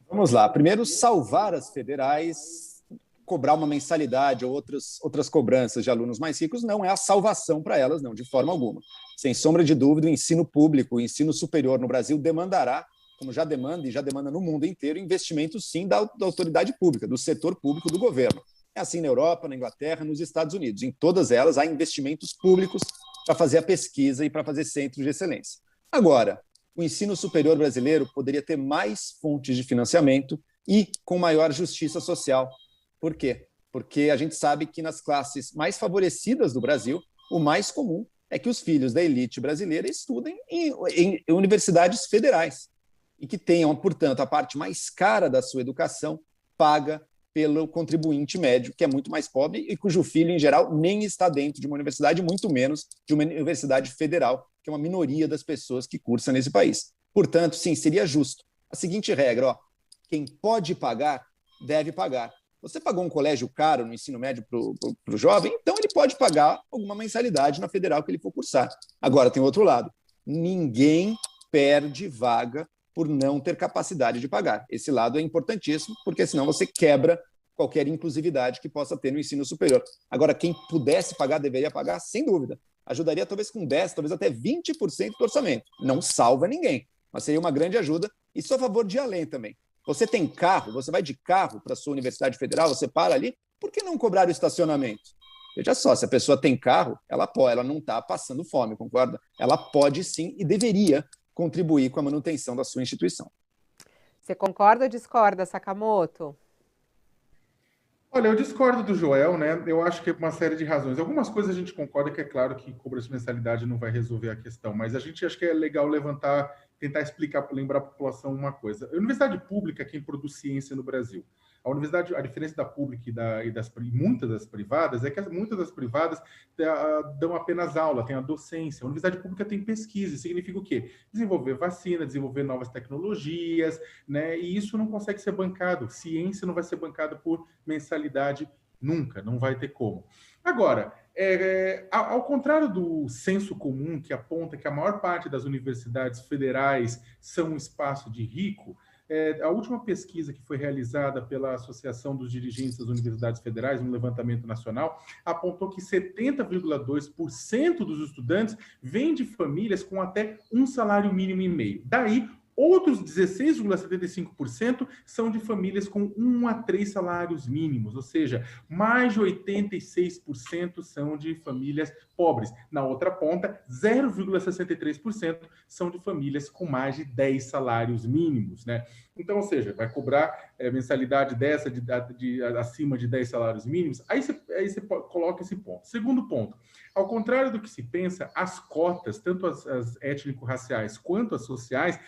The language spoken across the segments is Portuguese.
Vamos lá. Primeiro, salvar as federais, cobrar uma mensalidade ou outras cobranças de alunos mais ricos não é a salvação para elas, não, de forma alguma. Sem sombra de dúvida, o ensino público, o ensino superior no Brasil demandará, como já demanda e já demanda no mundo inteiro, investimentos sim da autoridade pública, do setor público do governo. É assim na Europa, na Inglaterra, nos Estados Unidos. Em todas elas há investimentos públicos para fazer a pesquisa e para fazer centros de excelência. Agora, o ensino superior brasileiro poderia ter mais fontes de financiamento e com maior justiça social. Por quê? Porque a gente sabe que nas classes mais favorecidas do Brasil, o mais comum é que os filhos da elite brasileira estudem em universidades federais e que tenham, portanto, a parte mais cara da sua educação paga pelo contribuinte médio, que é muito mais pobre e cujo filho, em geral, nem está dentro de uma universidade, muito menos de uma universidade federal, que é uma minoria das pessoas que cursam nesse país. Portanto, sim, seria justo. A seguinte regra, quem pode pagar, deve pagar. Você pagou um colégio caro no ensino médio para o jovem, então ele pode pagar alguma mensalidade na federal que ele for cursar. Agora, tem outro lado. Ninguém perde vaga por não ter capacidade de pagar. Esse lado é importantíssimo, porque senão você quebra qualquer inclusividade que possa ter no ensino superior. Agora, quem pudesse pagar, deveria pagar, sem dúvida. Ajudaria talvez com 10%, talvez até 20% do orçamento. Não salva ninguém, mas seria uma grande ajuda. E sou a favor de ir além também. Você tem carro, você vai de carro para a sua universidade federal, você para ali, por que não cobrar o estacionamento? Veja só, se a pessoa tem carro, ela não está passando fome, concorda? Ela pode sim e deveria contribuir com a manutenção da sua instituição. Você concorda ou discorda, Sakamoto? Olha, eu discordo do Joel, né? Eu acho que é uma série de razões. Algumas coisas a gente concorda que é claro que cobrança de mensalidade não vai resolver a questão, mas a gente acha que é legal levantar, tentar explicar, lembrar a população uma coisa. A universidade pública é quem produz ciência no Brasil. A universidade, a diferença da pública e muitas das privadas é que muitas das privadas dão apenas aula, tem a docência. A universidade pública tem pesquisa, significa o quê? Desenvolver vacina, desenvolver novas tecnologias, né? E isso não consegue ser bancado. Ciência não vai ser bancada por mensalidade nunca, não vai ter como. Agora, ao contrário do senso comum que aponta que a maior parte das universidades federais são um espaço de rico, a última pesquisa que foi realizada pela Associação dos Dirigentes das Universidades Federais, um levantamento nacional, apontou que 70,2% dos estudantes vêm de famílias com até um salário mínimo e meio. Daí, outros 16,75% são de famílias com 1 a 3 salários mínimos, ou seja, mais de 86% são de famílias pobres. Na outra ponta, 0,63% são de famílias com mais de 10 salários mínimos, né? Então, ou seja, vai cobrar mensalidade dessa acima de 10 salários mínimos, aí você coloca esse ponto. Segundo ponto, ao contrário do que se pensa, as cotas, tanto as étnico-raciais quanto as sociais,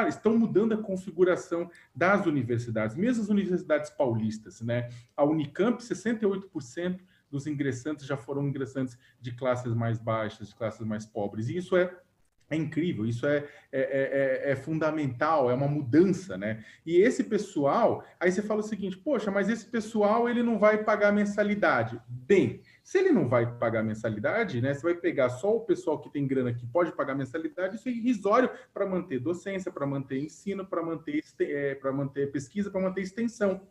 estão mudando a configuração das universidades, mesmo as universidades paulistas, né? A Unicamp, 68% dos ingressantes já foram ingressantes de classes mais baixas, de classes mais pobres, e isso é incrível, isso é fundamental, é uma mudança, né? E esse pessoal, aí você fala o seguinte, poxa, mas esse pessoal, ele não vai pagar mensalidade. Bem, se ele não vai pagar mensalidade, né? Você vai pegar só o pessoal que tem grana que pode pagar mensalidade, isso é irrisório para manter docência, para manter ensino, para manter pesquisa, para manter extensão.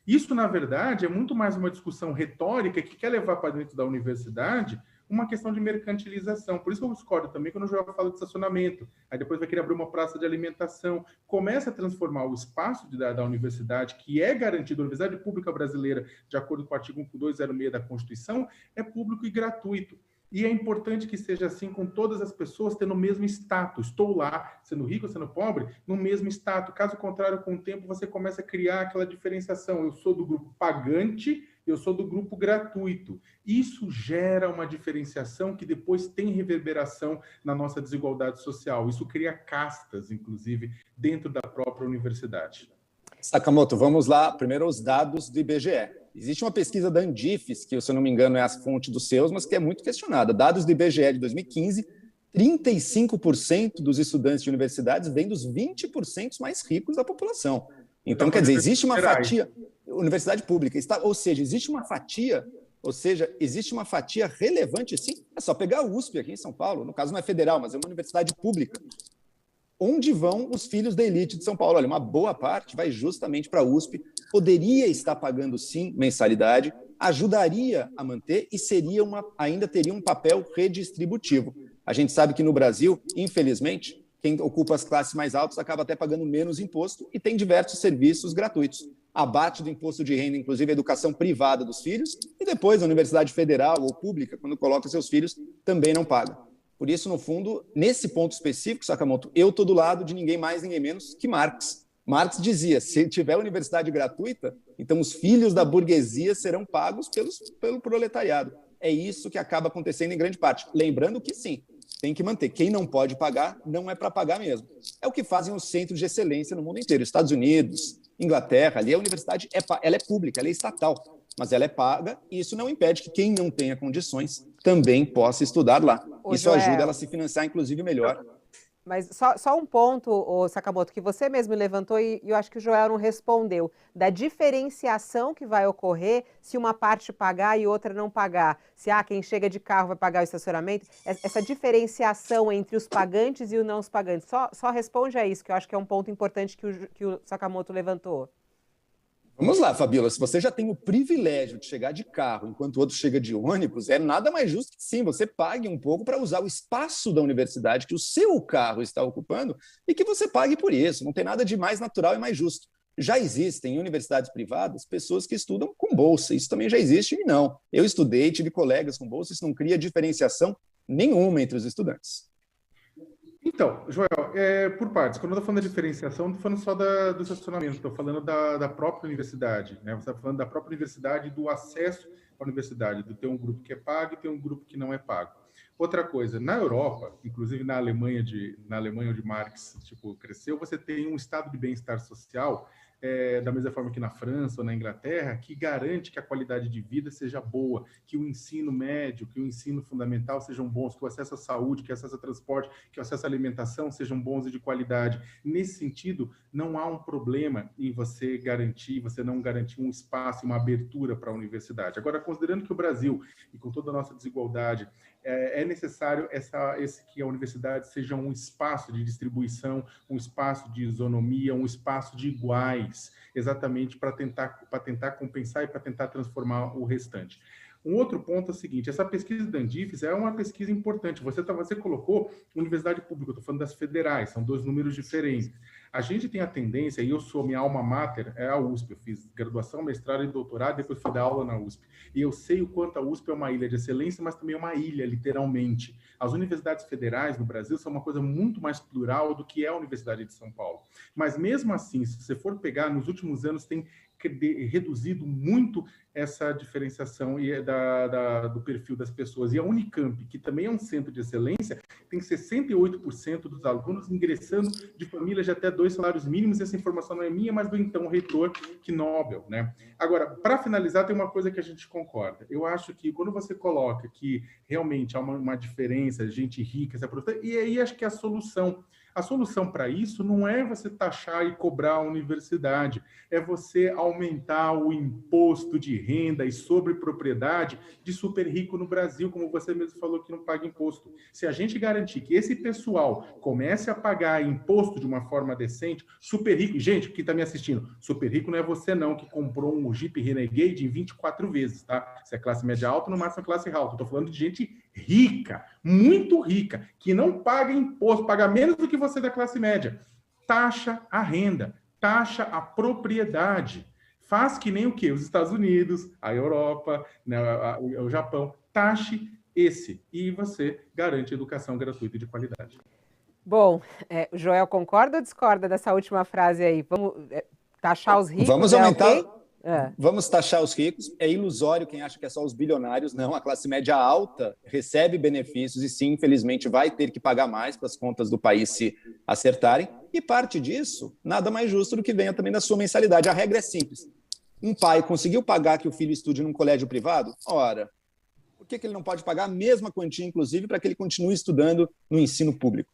Isso, na verdade, é muito mais uma discussão retórica que quer levar para dentro da universidade uma questão de mercantilização. Por isso que eu discordo também quando o Joel fala de estacionamento. Aí depois vai querer abrir uma praça de alimentação. Começa a transformar o espaço da universidade, que é garantido, a Universidade Pública Brasileira, de acordo com o artigo 1206 da Constituição, é público e gratuito. E é importante que seja assim com todas as pessoas tendo o mesmo status. Estou lá, sendo rico ou sendo pobre, no mesmo status. Caso contrário, com o tempo, você começa a criar aquela diferenciação. Eu sou do grupo pagante, eu sou do grupo gratuito. Isso gera uma diferenciação que depois tem reverberação na nossa desigualdade social. Isso cria castas, inclusive, dentro da própria universidade. Sakamoto, vamos lá. Primeiro, os dados do IBGE. Existe uma pesquisa da Andifes, que, se eu não me engano, é a fonte dos seus, mas que é muito questionada. Dados do IBGE de 2015, 35% dos estudantes de universidades vêm dos 20% mais ricos da população. Então, quer dizer, existe uma fatia... Universidade pública, ou seja, existe uma fatia relevante, sim. É só pegar a USP aqui em São Paulo, no caso não é federal, mas é uma universidade pública. onde vão os filhos da elite de São Paulo? Olha, uma boa parte vai justamente para a USP, poderia estar pagando, sim, mensalidade, ajudaria a manter e ainda teria um papel redistributivo. A gente sabe que no Brasil, infelizmente, quem ocupa as classes mais altas acaba até pagando menos imposto e tem diversos serviços gratuitos. Abate do imposto de renda, inclusive a educação privada dos filhos, e depois a universidade federal ou pública, quando coloca seus filhos, também não paga. Por isso, no fundo, nesse ponto específico, Sakamoto, eu estou do lado de ninguém mais, ninguém menos que Marx. Marx dizia, se tiver universidade gratuita, então os filhos da burguesia serão pagos pelo proletariado. É isso que acaba acontecendo em grande parte. Lembrando que, sim, tem que manter. Quem não pode pagar, não é para pagar mesmo. É o que fazem os centros de excelência no mundo inteiro. Estados Unidos, Inglaterra, ali a universidade ela é pública, ela é estatal, mas ela é paga e isso não impede que quem não tenha condições também possa estudar lá. Isso ajuda ela a se financiar, inclusive, melhor. Mas só um ponto, Sakamoto, que você mesmo levantou e eu acho que o Joel não respondeu, da diferenciação que vai ocorrer se uma parte pagar e outra não pagar. Se quem chega de carro vai pagar o estacionamento, essa diferenciação entre os pagantes e os não pagantes. Só responde a isso, que eu acho que é um ponto importante que o Sakamoto levantou. Vamos lá, Fabíola, se você já tem o privilégio de chegar de carro enquanto o outro chega de ônibus, é nada mais justo que sim, você pague um pouco para usar o espaço da universidade que o seu carro está ocupando e que você pague por isso. Não tem nada de mais natural e mais justo. Já existem em universidades privadas pessoas que estudam com bolsa, isso também já existe e não. Eu estudei, tive colegas com bolsa, isso não cria diferenciação nenhuma entre os estudantes. Então, Joel, por partes, quando eu estou falando da diferenciação, não estou falando só do estacionamento, estou falando da própria universidade, né? Você está falando da própria universidade, do acesso à universidade, de ter um grupo que é pago e ter um grupo que não é pago. Outra coisa, na Europa, inclusive na Alemanha onde Marx cresceu, você tem um estado de bem-estar social, da mesma forma que na França ou na Inglaterra, que garante que a qualidade de vida seja boa, que o ensino médio, que o ensino fundamental sejam bons, que o acesso à saúde, que o acesso a transporte, que o acesso à alimentação sejam bons e de qualidade. Nesse sentido, não há um problema em você não garantir um espaço, uma abertura para a universidade. Agora, considerando que o Brasil, e com toda a nossa desigualdade, é necessário que a universidade seja um espaço de distribuição, um espaço de isonomia, um espaço de iguais, exatamente para tentar compensar e para tentar transformar o restante. Um outro ponto é o seguinte, essa pesquisa da Andifes é uma pesquisa importante. Você colocou universidade pública, eu estou falando das federais, são dois números diferentes. A gente tem a tendência, e minha alma mater é a USP, eu fiz graduação, mestrado e doutorado, depois fui dar aula na USP. E eu sei o quanto a USP é uma ilha de excelência, mas também é uma ilha, literalmente. As universidades federais no Brasil são uma coisa muito mais plural do que é a Universidade de São Paulo. Mas mesmo assim, se você for pegar, nos últimos anos tem reduzido muito essa diferenciação do perfil das pessoas. E a Unicamp, que também é um centro de excelência, tem 68% dos alunos ingressando de famílias de até 2 salários mínimos. Essa informação não é minha, mas do então reitor Knobel, né? Agora, para finalizar, tem uma coisa que a gente concorda. Eu acho que quando você coloca que realmente há uma diferença, gente rica, e aí acho que a solução para isso não é você taxar e cobrar a universidade, é você aumentar o imposto de renda e sobre propriedade de super rico no Brasil, como você mesmo falou que não paga imposto. Se a gente garantir que esse pessoal comece a pagar imposto de uma forma decente, super rico, gente que está me assistindo, super rico não é você não, que comprou um Jeep Renegade em 24 vezes, tá? Se é classe média alta, no máximo é classe alta. Estou falando de gente rica, muito rica, que não paga imposto, paga menos do que você da classe média. Taxa a renda, taxa a propriedade. Faz que nem o quê? Os Estados Unidos, a Europa, né, o Japão. Taxe esse. E você garante educação gratuita e de qualidade. Bom, o Joel concorda ou discorda dessa última frase aí? Vamos taxar os ricos? Vamos aumentar... Okay? Vamos taxar os ricos. É ilusório quem acha que é só os bilionários. Não, a classe média alta recebe benefícios e sim, infelizmente, vai ter que pagar mais para as contas do país se acertarem. E parte disso, nada mais justo do que venha também da sua mensalidade. A regra é simples. Um pai conseguiu pagar que o filho estude num colégio privado? Ora, por que ele não pode pagar a mesma quantia, inclusive, para que ele continue estudando no ensino público?